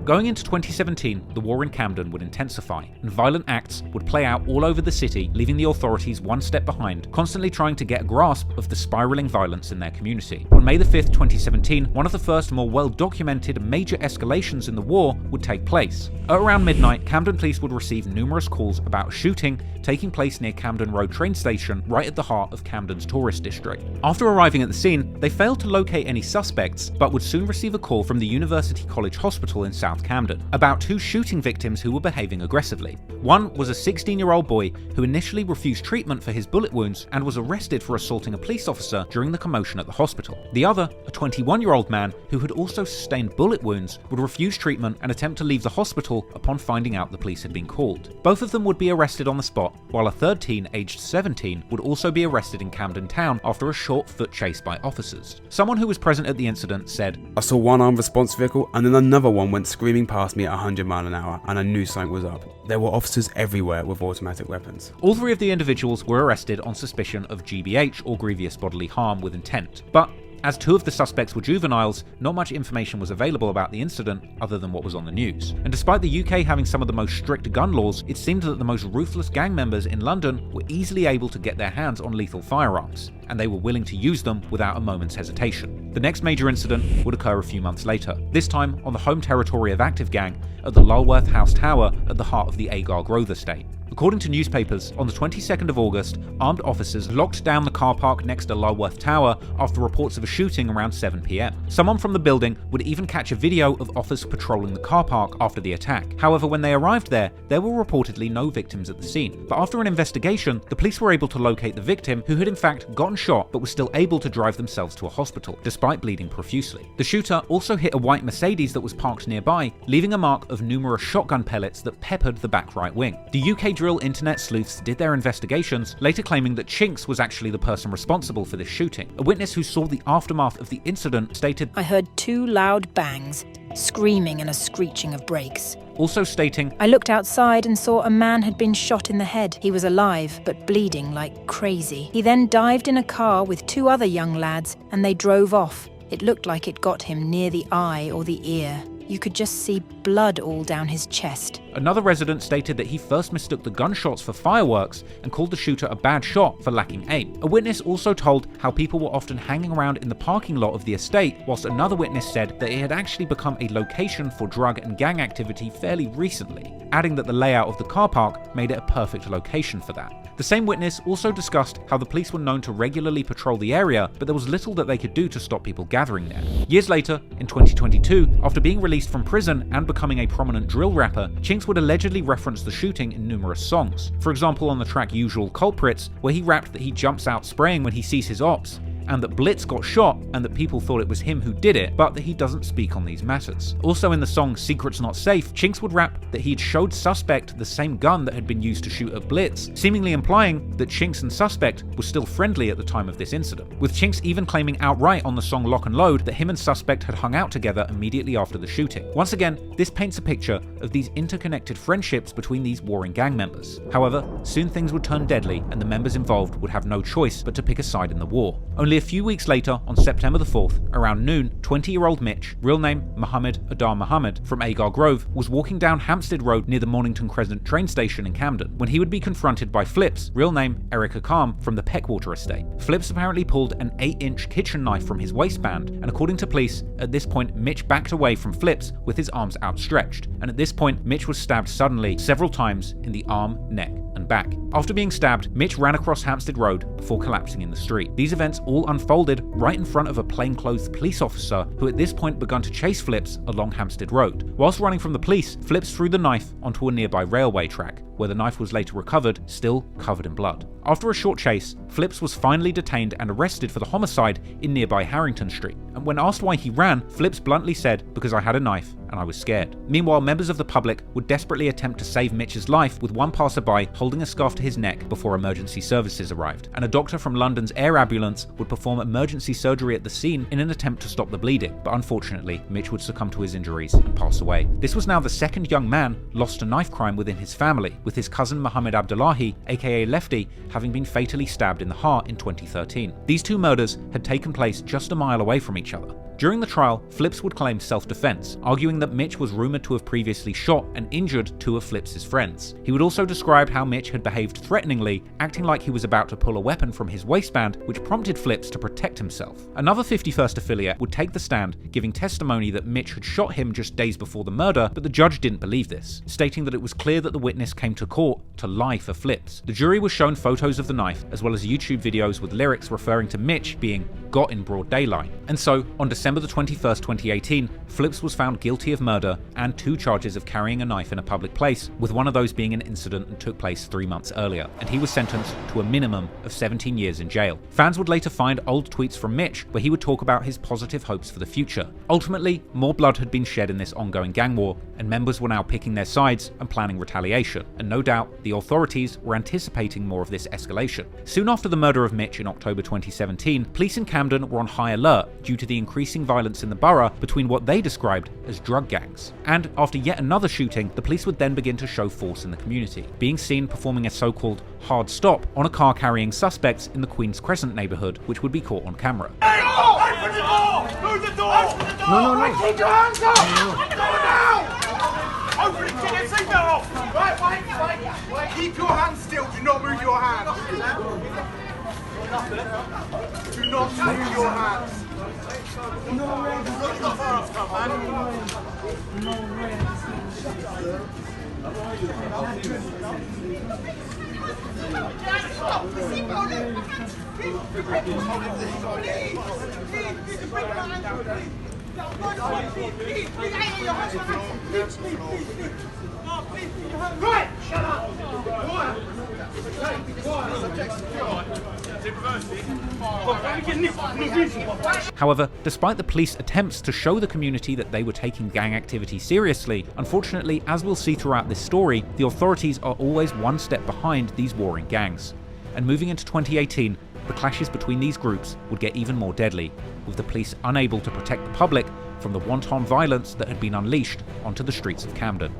Going into 2017, the war in Camden would intensify, and violent acts would play out all over the city, leaving the authorities one step behind, constantly trying to get a grasp of the spiraling violence in their community. On May 5th, 2017, one of the first more well-documented major escalations in the war would take place. At around midnight, Camden police would receive numerous calls about a shooting taking place near Camden Road train station, right at the heart of Camden's tourist district. After arriving at the scene, they failed to locate any suspects, but would soon receive a call from the University College Hospital in South Camden about two shooting victims who were behaving aggressively. One was a 16-year-old boy who initially refused treatment for his bullet wounds and was arrested for assaulting a police officer during the commotion at the hospital. The other, a 21-year-old man who had also sustained bullet wounds, would refuse treatment and attempt to leave the hospital upon finding out the police had been called. Both of them would be arrested on the spot, while a third teen aged 17 would also be arrested in Camden Town after a short foot chase by officers. Someone who was present at the incident said, "I saw one armed response vehicle and then another one went screaming past me at 100 miles an hour and I knew something was up. There were officers everywhere with automatic weapons." All three of the individuals were arrested on suspicion of GBH, or grievous bodily harm with intent. But as two of the suspects were juveniles, not much information was available about the incident other than what was on the news. And despite the UK having some of the most strict gun laws, it seemed that the most ruthless gang members in London were easily able to get their hands on lethal firearms, and they were willing to use them without a moment's hesitation. The next major incident would occur a few months later, this time on the home territory of Active Gang at the Lulworth House Tower at the heart of the Agar Grove estate. According to newspapers, on the 22nd of August, armed officers locked down the car park next to Lulworth Tower after reports of a shooting around 7 PM. Someone from the building would even catch a video of officers patrolling the car park after the attack. However, when they arrived there were reportedly no victims at the scene. But after an investigation, the police were able to locate the victim, who had in fact gotten shot but was still able to drive themselves to a hospital, despite bleeding profusely. The shooter also hit a white Mercedes that was parked nearby, leaving a mark of numerous shotgun pellets that peppered the back right wing. The UK drill internet sleuths did their investigations, later claiming that Chinks was actually the person responsible for this shooting. A witness who saw the aftermath of the incident stated, "I heard two loud bangs, screaming and a screeching of brakes. Also stating, I looked outside and saw a man had been shot in the head. He was alive, but bleeding like crazy. He then dived in a car with two other young lads and they drove off. It looked like it got him near the eye or the ear. You could just see blood all down his chest." Another resident stated that he first mistook the gunshots for fireworks and called the shooter a bad shot for lacking aim. A witness also told how people were often hanging around in the parking lot of the estate, whilst another witness said that it had actually become a location for drug and gang activity fairly recently, adding that the layout of the car park made it a perfect location for that. The same witness also discussed how the police were known to regularly patrol the area, but there was little that they could do to stop people gathering there. Years later, in 2022, after being released from prison and becoming a prominent drill rapper, Chinks would allegedly reference the shooting in numerous songs. For example, on the track Usual Culprits, where he rapped that he jumps out spraying when he sees his ops, and that Blitz got shot and that people thought it was him who did it, but that he doesn't speak on these matters. Also in the song Secret's Not Safe, Chinks would rap that he'd showed Suspect the same gun that had been used to shoot at Blitz, seemingly implying that Chinks and Suspect were still friendly at the time of this incident, with Chinks even claiming outright on the song Lock and Load that him and Suspect had hung out together immediately after the shooting. Once again, this paints a picture of these interconnected friendships between these warring gang members. However, soon things would turn deadly and the members involved would have no choice but to pick a side in the war. Only a few weeks later, on September the 4th, around noon, 20-year-old Mitch, real name Mohammed Adar Mohammed, from Agar Grove, was walking down Hampstead Road near the Mornington Crescent train station in Camden, when he would be confronted by Flips, real name Eric Akam, from the Peckwater estate. Flips apparently pulled an 8-inch kitchen knife from his waistband, and according to police, at this point Mitch backed away from Flips with his arms outstretched, and at this point Mitch was stabbed suddenly several times in the arm, neck, and back. After being stabbed, Mitch ran across Hampstead Road before collapsing in the street. These events all unfolded right in front of a plainclothes police officer who at this point begun to chase Flips along Hampstead Road. Whilst running from the police, Flips threw the knife onto a nearby railway track, where the knife was later recovered, still covered in blood. After a short chase, Flips was finally detained and arrested for the homicide in nearby Harrington Street. And when asked why he ran, Flips bluntly said, "Because I had a knife and I was scared." Meanwhile, members of the public would desperately attempt to save Mitch's life, with one passerby holding a scarf to his neck before emergency services arrived. And a doctor from London's air ambulance would perform emergency surgery at the scene in an attempt to stop the bleeding. But unfortunately, Mitch would succumb to his injuries and pass away. This was now the second young man lost to knife crime within his family, with his cousin Mohammed Abdullahi, aka Lefty, having been fatally stabbed in the heart in 2013. These two murders had taken place just a mile away from each other. During the trial, Flips would claim self-defense, arguing that Mitch was rumored to have previously shot and injured two of Flips' friends. He would also describe how Mitch had behaved threateningly, acting like he was about to pull a weapon from his waistband, which prompted Flips to protect himself. Another 51st affiliate would take the stand, giving testimony that Mitch had shot him just days before the murder, but the judge didn't believe this, stating that it was clear that the witness came to court to lie for Flips. The jury was shown photos of the knife, as well as YouTube videos with lyrics referring to Mitch being got in broad daylight. And so, on December the 21st, 2018, Flips was found guilty of murder and 2 charges of carrying a knife in a public place, with one of those being an incident that took place 3 months earlier, and he was sentenced to a minimum of 17 years in jail. Fans would later find old tweets from Mitch where he would talk about his positive hopes for the future. Ultimately, more blood had been shed in this ongoing gang war, and members were now picking their sides and planning retaliation, and no doubt the authorities were anticipating more of this escalation. Soon after the murder of Mitch in October 2017, police in Camden were on high alert due to the increasing violence in the borough between what they described as drug gangs. And after yet another shooting, the police would then begin to show force in the community, being seen performing a so-called hard stop on a car carrying suspects in the Queen's Crescent neighbourhood, which would be caught on camera. Hey, open the door! Move the door! Open the door! No. Keep your hands up! Open the door now! Open it, get your seatbelt off! Wait. Keep your hands still, do not move your hands. Do not move your hands. Right, shut up! However, despite the police attempts to show the community that they were taking gang activity seriously, unfortunately, as we'll see throughout this story, the authorities are always one step behind these warring gangs. And moving into 2018, the clashes between these groups would get even more deadly, with the police unable to protect the public from the wanton violence that had been unleashed onto the streets of Camden.